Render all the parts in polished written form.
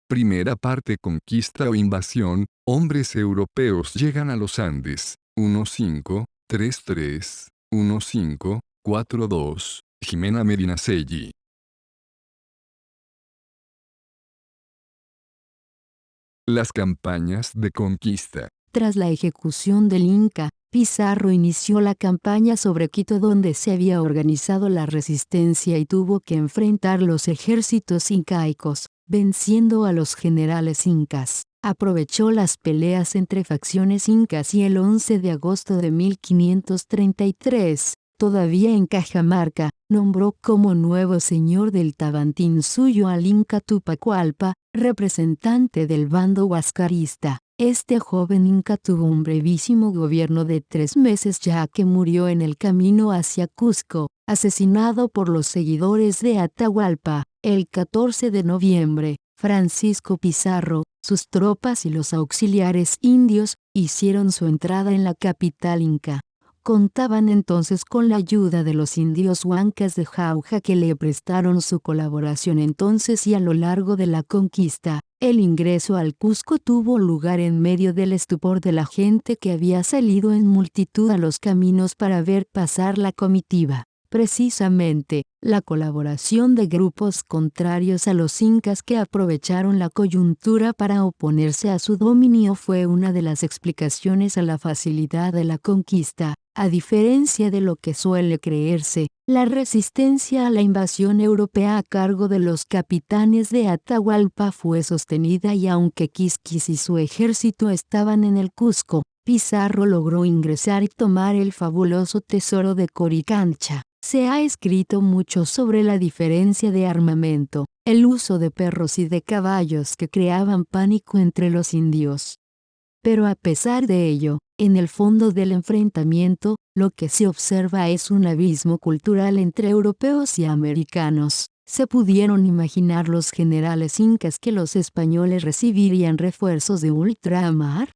Primera parte: conquista o invasión. Hombres europeos llegan a los Andes. 1533, 1542. Jimena Medinaceli. Las campañas de conquista. Tras la ejecución del Inca, Pizarro inició la campaña sobre Quito, donde se había organizado la resistencia y tuvo que enfrentar los ejércitos incaicos, venciendo a los generales incas. Aprovechó las peleas entre facciones incas y el 11 de agosto de 1533, todavía en Cajamarca, nombró como nuevo señor del Tavantinsuyo al Inca Tupac Amaru, representante del bando huascarista. Este joven inca tuvo un brevísimo gobierno de 3 meses, ya que murió en el camino hacia Cusco, asesinado por los seguidores de Atahualpa. El 14 de noviembre, Francisco Pizarro, sus tropas y los auxiliares indios hicieron su entrada en la capital inca. Contaban entonces con la ayuda de los indios huancas de Jauja, que le prestaron su colaboración entonces y a lo largo de la conquista. El ingreso al Cusco tuvo lugar en medio del estupor de la gente que había salido en multitud a los caminos para ver pasar la comitiva. Precisamente, la colaboración de grupos contrarios a los incas que aprovecharon la coyuntura para oponerse a su dominio fue una de las explicaciones a la facilidad de la conquista. A diferencia de lo que suele creerse, la resistencia a la invasión europea a cargo de los capitanes de Atahualpa fue sostenida, y aunque Quisquis y su ejército estaban en el Cusco, Pizarro logró ingresar y tomar el fabuloso tesoro de Coricancha. Se ha escrito mucho sobre la diferencia de armamento, el uso de perros y de caballos que creaban pánico entre los indios. Pero a pesar de ello, en el fondo del enfrentamiento, lo que se observa es un abismo cultural entre europeos y americanos. ¿Se pudieron imaginar los generales incas que los españoles recibirían refuerzos de ultramar?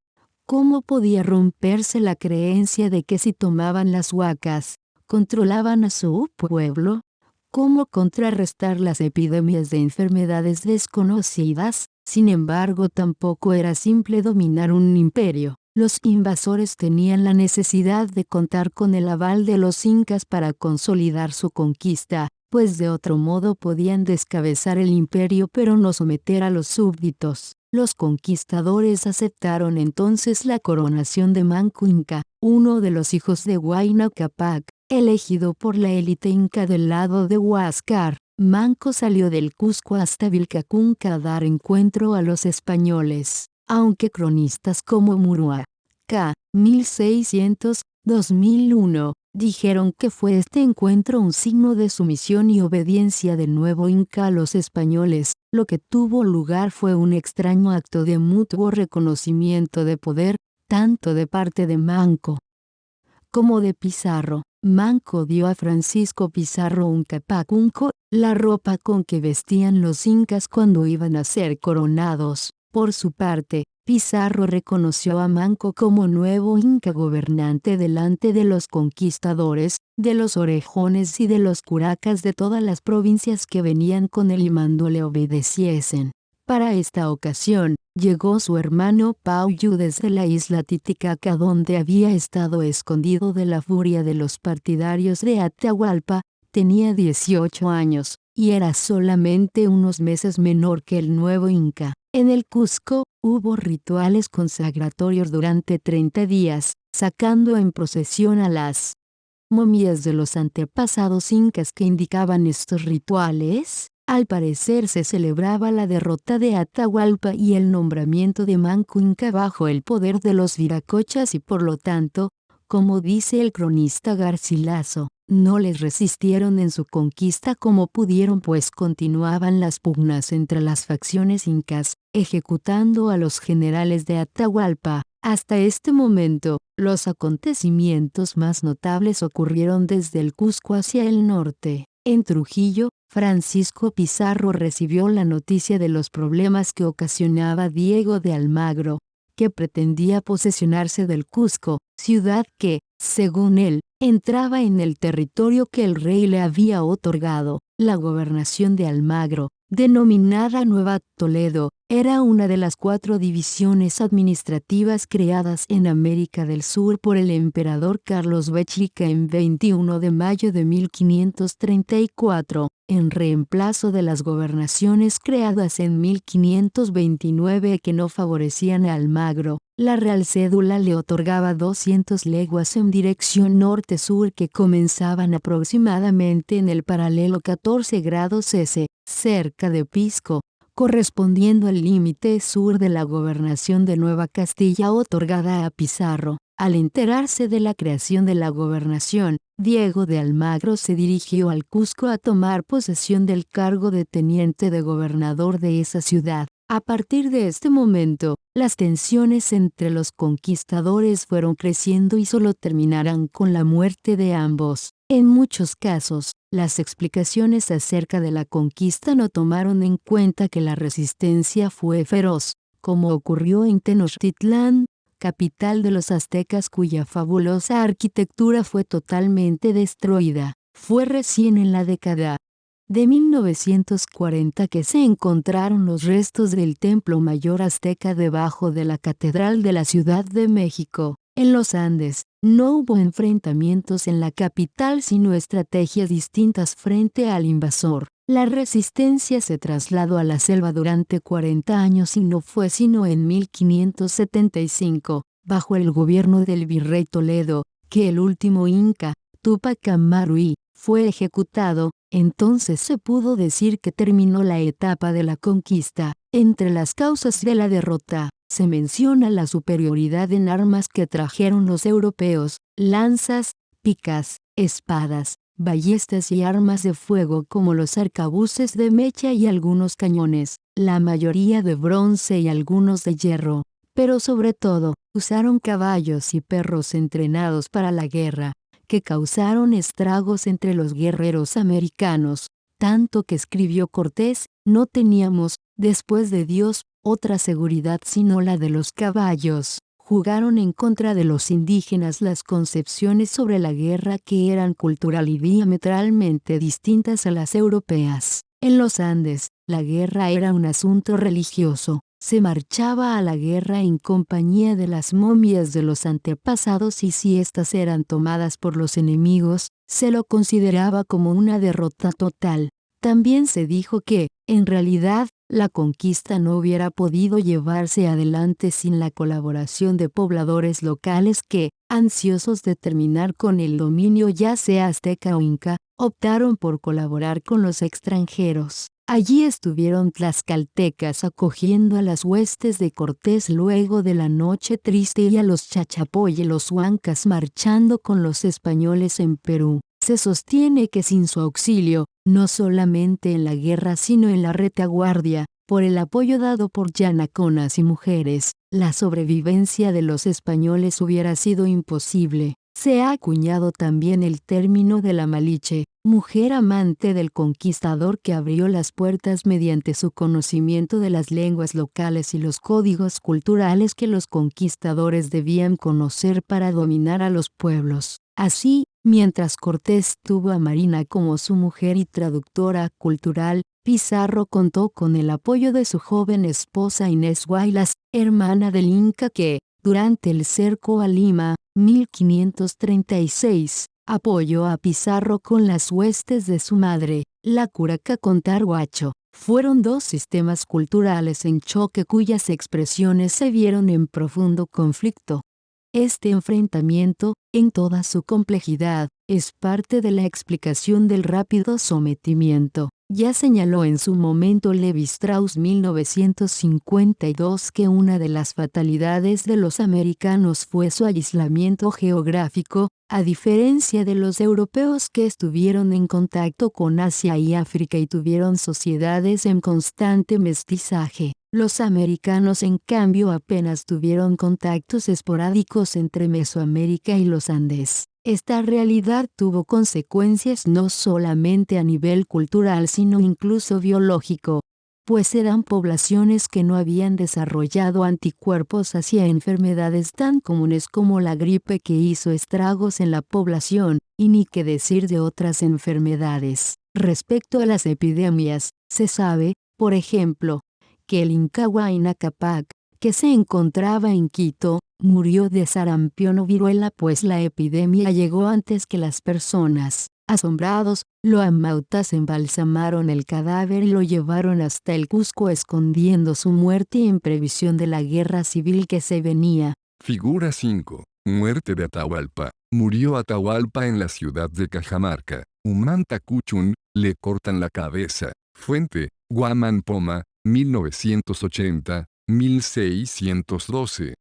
¿Cómo podía romperse la creencia de que si tomaban las Huacas, controlaban a su pueblo? ¿Cómo contrarrestar las epidemias de enfermedades desconocidas? Sin embargo, tampoco era simple dominar un imperio. Los invasores tenían la necesidad de contar con el aval de los incas para consolidar su conquista, pues de otro modo podían descabezar el imperio pero no someter a los súbditos. Los conquistadores aceptaron entonces la coronación de Manco Inca, uno de los hijos de Huayna Cápac, elegido por la élite inca del lado de Huáscar. Manco salió del Cusco hasta Vilcacunca a dar encuentro a los españoles, aunque cronistas como Murúa, K. 1600-2001, dijeron que fue este encuentro un signo de sumisión y obediencia del nuevo Inca a los españoles. Lo que tuvo lugar fue un extraño acto de mutuo reconocimiento de poder, tanto de parte de Manco como de Pizarro. Manco dio a Francisco Pizarro un capacunco, la ropa con que vestían los incas cuando iban a ser coronados. Por su parte, Pizarro reconoció a Manco como nuevo inca gobernante delante de los conquistadores, de los orejones y de los curacas de todas las provincias que venían con él y mandó le obedeciesen. Para esta ocasión, llegó su hermano Pauyu desde la isla Titicaca, donde había estado escondido de la furia de los partidarios de Atahualpa. Tenía 18 años, y era solamente unos meses menor que el nuevo Inca. En el Cusco, hubo rituales consagratorios durante 30 días, sacando en procesión a las momias de los antepasados incas que indicaban estos rituales. Al parecer se celebraba la derrota de Atahualpa y el nombramiento de Manco Inca bajo el poder de los viracochas, y por lo tanto, como dice el cronista Garcilaso, no les resistieron en su conquista como pudieron, pues continuaban las pugnas entre las facciones incas, ejecutando a los generales de Atahualpa. Hasta este momento, los acontecimientos más notables ocurrieron desde el Cusco hacia el norte. En Trujillo, Francisco Pizarro recibió la noticia de los problemas que ocasionaba Diego de Almagro, que pretendía posesionarse del Cusco, ciudad que, según él, entraba en el territorio que el rey le había otorgado. La gobernación de Almagro, denominada Nueva Toledo, era una de las 4 divisiones administrativas creadas en América del Sur por el emperador Carlos Béchica en 21 de mayo de 1534, en reemplazo de las gobernaciones creadas en 1529 que no favorecían a Almagro. La Real Cédula le otorgaba 200 leguas en dirección norte-sur que comenzaban aproximadamente en el paralelo 14 grados S, cerca de Pisco, correspondiendo al límite sur de la gobernación de Nueva Castilla otorgada a Pizarro. Al enterarse de la creación de la gobernación, Diego de Almagro se dirigió al Cusco a tomar posesión del cargo de teniente de gobernador de esa ciudad. A partir de este momento, las tensiones entre los conquistadores fueron creciendo y solo terminarán con la muerte de ambos. En muchos casos, las explicaciones acerca de la conquista no tomaron en cuenta que la resistencia fue feroz, como ocurrió en Tenochtitlán, capital de los aztecas cuya fabulosa arquitectura fue totalmente destruida. Fue recién en la década de 1940 que se encontraron los restos del templo mayor azteca debajo de la catedral de la Ciudad de México. En los Andes, no hubo enfrentamientos en la capital sino estrategias distintas frente al invasor. La resistencia se trasladó a la selva durante 40 años y no fue sino en 1575, bajo el gobierno del virrey Toledo, que el último inca, Túpac Amaru, fue ejecutado. Entonces se pudo decir que terminó la etapa de la conquista. Entre las causas de la derrota, se menciona la superioridad en armas que trajeron los europeos: lanzas, picas, espadas, ballestas y armas de fuego como los arcabuces de mecha y algunos cañones, la mayoría de bronce y algunos de hierro. Pero sobre todo, usaron caballos y perros entrenados para la guerra, que causaron estragos entre los guerreros americanos, tanto que escribió Cortés: no teníamos, después de Dios, otra seguridad sino la de los caballos. Jugaron en contra de los indígenas las concepciones sobre la guerra que eran cultural y diametralmente distintas a las europeas. En los Andes, la guerra era un asunto religioso. Se marchaba a la guerra en compañía de las momias de los antepasados y si éstas eran tomadas por los enemigos, se lo consideraba como una derrota total. También se dijo que, en realidad, la conquista no hubiera podido llevarse adelante sin la colaboración de pobladores locales que, ansiosos de terminar con el dominio ya sea azteca o inca, optaron por colaborar con los extranjeros. Allí estuvieron tlaxcaltecas acogiendo a las huestes de Cortés luego de la Noche Triste y a los chachapoy y los huancas marchando con los españoles en Perú. Se sostiene que sin su auxilio, no solamente en la guerra sino en la retaguardia, por el apoyo dado por yanaconas y mujeres, la sobrevivencia de los españoles hubiera sido imposible. Se ha acuñado también el término de la Maliche, mujer amante del conquistador que abrió las puertas mediante su conocimiento de las lenguas locales y los códigos culturales que los conquistadores debían conocer para dominar a los pueblos. Así, mientras Cortés tuvo a Marina como su mujer y traductora cultural, Pizarro contó con el apoyo de su joven esposa Inés Huaylas, hermana del Inca que, durante el cerco a Lima, 1536, apoyó a Pizarro con las huestes de su madre, la curaca con Tarhuacho. Fueron dos sistemas culturales en choque cuyas expresiones se vieron en profundo conflicto. Este enfrentamiento, en toda su complejidad, es parte de la explicación del rápido sometimiento. Ya señaló en su momento Levi-Strauss 1952 que una de las fatalidades de los americanos fue su aislamiento geográfico, a diferencia de los europeos que estuvieron en contacto con Asia y África y tuvieron sociedades en constante mestizaje. Los americanos en cambio apenas tuvieron contactos esporádicos entre Mesoamérica y los Andes. Esta realidad tuvo consecuencias no solamente a nivel cultural sino incluso biológico, pues eran poblaciones que no habían desarrollado anticuerpos hacia enfermedades tan comunes como la gripe que hizo estragos en la población, y ni qué decir de otras enfermedades. Respecto a las epidemias, se sabe, Por ejemplo, que el Inca Huayna Cápac, que se encontraba en Quito, murió de sarampión o viruela, pues la epidemia llegó antes que las personas. Asombrados, los amautas embalsamaron el cadáver y lo llevaron hasta el Cusco, escondiendo su muerte en previsión de la guerra civil que se venía. Figura 5. Muerte de Atahualpa. Murió Atahualpa en la ciudad de Cajamarca. Humanta Cuchun, le cortan la cabeza. Fuente, Guaman Poma, 1980, 1612.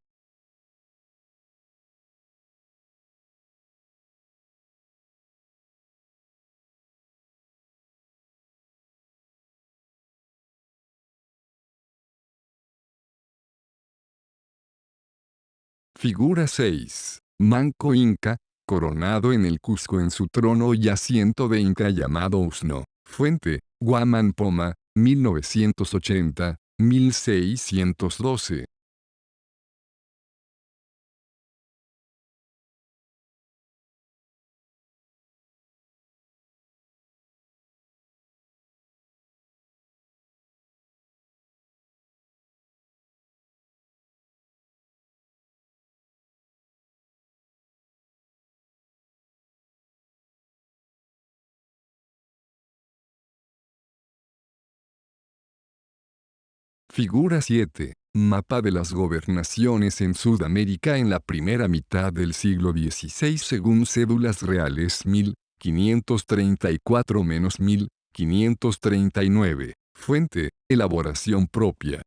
Figura 6. Manco Inca, coronado en el Cusco en su trono y asiento de Inca llamado Usno. Fuente, Guaman Poma, 1980, 1612. Figura 7. Mapa de las gobernaciones en Sudamérica en la primera mitad del siglo XVI según cédulas reales 1534-1539. Fuente, elaboración propia.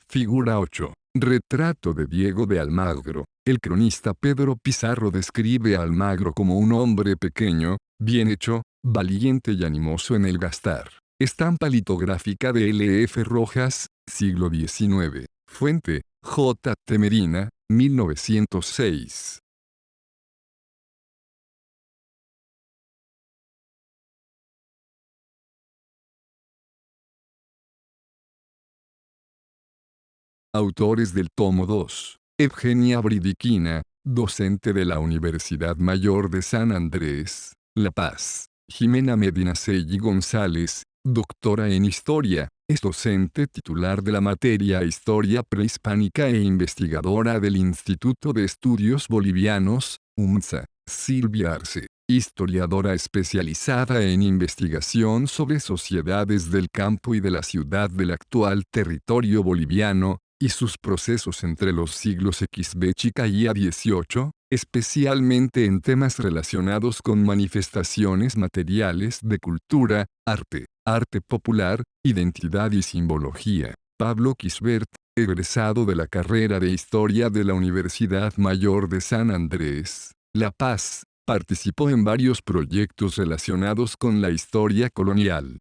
Figura 8. Retrato de Diego de Almagro. El cronista Pedro Pizarro describe a Almagro como un hombre pequeño, bien hecho, valiente y animoso en el gastar. Estampa litográfica de L.F. Rojas, siglo XIX. Fuente, J. Temerina, 1906. Autores del tomo 2. Evgenia Bridiquina, docente de la Universidad Mayor de San Andrés, La Paz. Jimena Medina Selly González, doctora en Historia, es docente titular de la materia Historia Prehispánica e investigadora del Instituto de Estudios Bolivianos, UMSA. Silvia Arce, historiadora especializada en investigación sobre sociedades del campo y de la ciudad del actual territorio boliviano, y sus procesos entre los siglos XV y A18, especialmente en temas relacionados con manifestaciones materiales de cultura, arte, arte popular, identidad y simbología. Pablo Quisbert, egresado de la carrera de Historia de la Universidad Mayor de San Andrés, La Paz, participó en varios proyectos relacionados con la historia colonial.